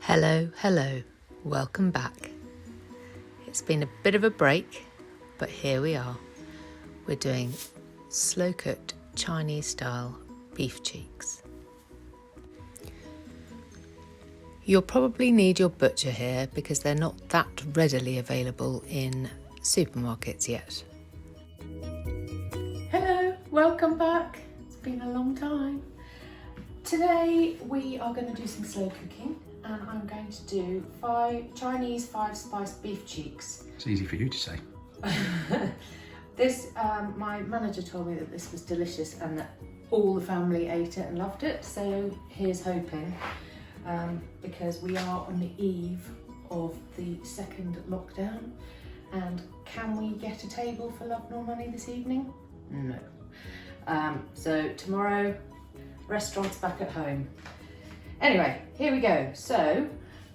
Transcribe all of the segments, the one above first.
Hello, welcome back. It's been a bit of a break, but here we are. We're doing slow-cooked Chinese-style beef cheeks. You'll probably need your butcher here because they're not that readily available in supermarkets yet. Hello, welcome back. It's been a long time. Today we are going to do some slow cooking. And I'm going to do Chinese 5-spice beef cheeks. It's easy for you to say. My manager told me that this was delicious and that all the family ate it and loved it. So here's hoping, because we are on the eve of the second lockdown. And can we get a table for Love Nor Money this evening? No. So tomorrow, restaurants back at home. Anyway, here we go. So,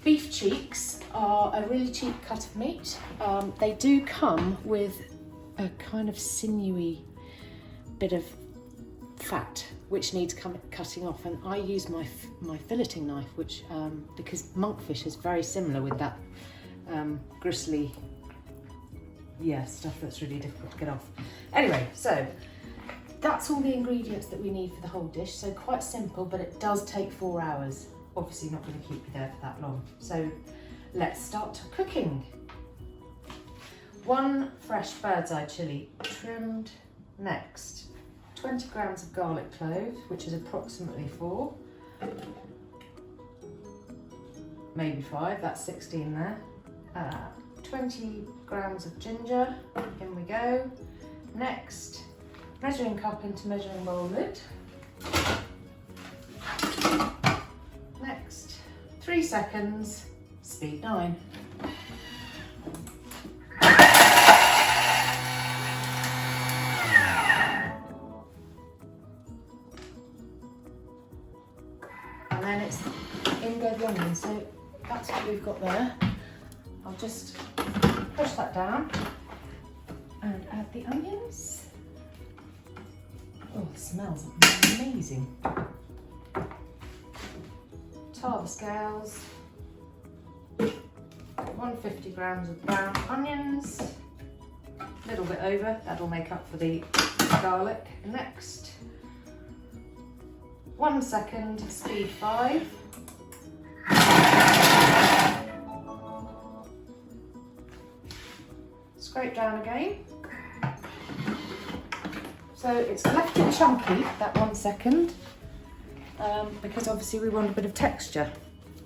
beef cheeks are a really cheap cut of meat. They do come with a kind of sinewy bit of fat, which needs cutting off. And I use my filleting knife, which because monkfish is very similar with that gristly, stuff that's really difficult to get off. Anyway, so that's all the ingredients that we need for the whole dish. So quite simple, but it does take 4 hours. Obviously not going to keep you there for that long. So let's start cooking. 1 fresh bird's eye chilli, trimmed. Next, 20 grams of garlic cloves, which is approximately 4. Maybe 5, that's 16 there. 20 grams of ginger, in we go. Next, measuring cup into measuring bowl lid. Next, 3 seconds, speed 9. And then it's in go the onions, so that's what we've got there. I'll just push that down and add the onions. Oh, it smells amazing. Tar the scales. 150 grams of brown onions. A little bit over, that'll make up for the garlic. Next, 1 second, speed 5. Scrape down again. So it's left it chunky, that 1 second, because obviously we want a bit of texture,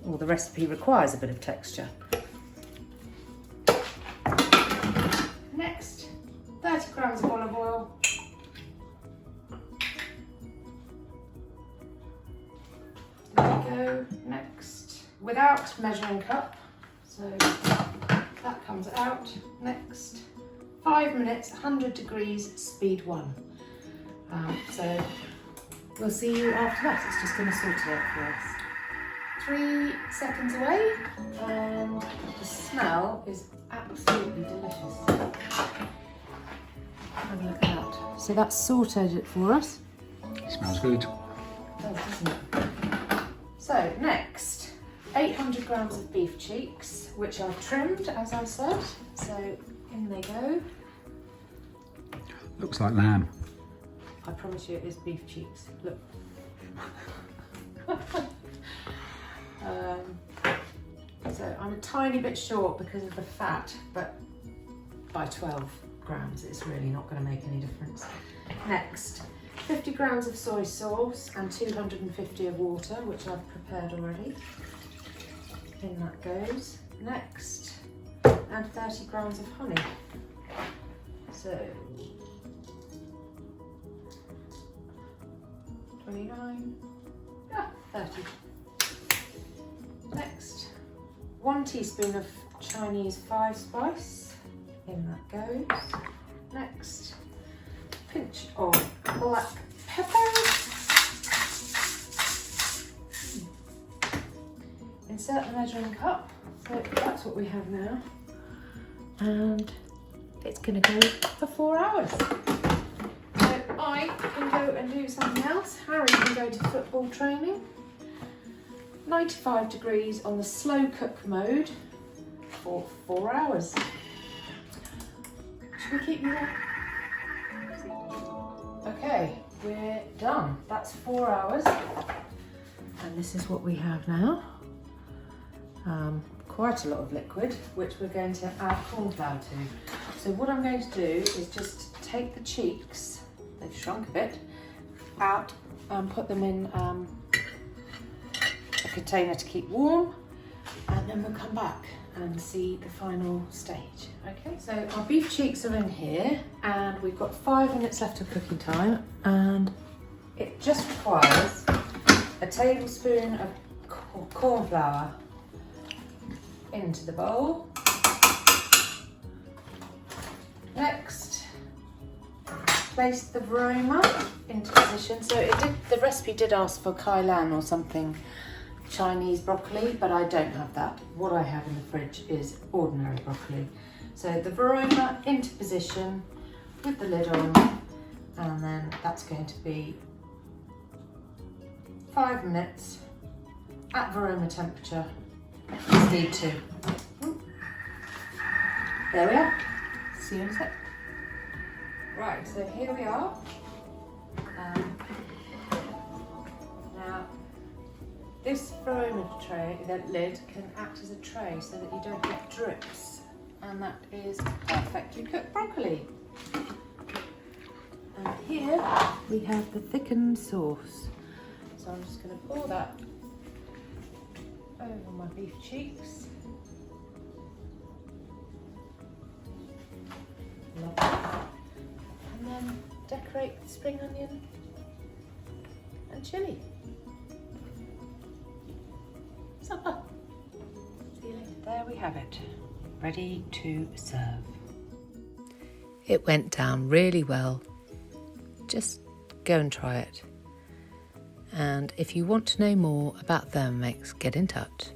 or the recipe requires a bit of texture. Next, 30 grams of olive oil. There we go. Next, without measuring cup, so that comes out. Next, 5 minutes, 100 degrees, speed 1. So we'll see you after that. It's just going to sort it out for us. 3 seconds away, and the smell is absolutely delicious. Have a look at that. So that's sauteed it for us. It smells good. It does, doesn't it? So next, 800 grams of beef cheeks, which I've trimmed, as I said. So in they go. Looks like lamb. I promise you it is beef cheeks. Look. So I'm a tiny bit short because of the fat, but by 12 grams it's really not going to make any difference. Next, 50 grams of soy sauce and 250 of water, which I've prepared already. In that goes. Next, and 30 grams of honey. So 29, 30. Next, 1 teaspoon of Chinese 5-spice, in that goes. Next, pinch of black pepper. Insert the measuring cup, so that's what we have now. And it's going to go for 4 hours. I can go and do something else. Harry can go to football training. 95 degrees on the slow cook mode for 4 hours. Should we keep you there? Okay, we're done. That's 4 hours. And this is what we have now. Quite a lot of liquid, which we're going to add corn flour to. So what I'm going to do is just take the cheeks, they've shrunk a bit, out and put them in a container to keep warm, and then we'll come back and see the final stage. Okay, so our beef cheeks are in here and we've got 5 minutes left of cooking time, and it just requires a tablespoon of corn flour into the bowl. Next, place the varoma into position. So the recipe did ask for Kai Lan or something Chinese broccoli, but I don't have that. What I have in the fridge is ordinary broccoli. So the varoma into position with the lid on, and then that's going to be 5 minutes at varoma temperature. Speed 2. There we are. See you in a sec. Right, so here we are. Now, this varoma tray, that lid, can act as a tray so that you don't get drips. And that is perfectly cooked broccoli. And here we have the thickened sauce. So I'm just going to pour that over my beef cheeks. Lovely. And then decorate with spring onion and chilli. Supper. See you later. There we have it, ready to serve. It went down really well. Just go and try it. And if you want to know more about Thermomix, get in touch.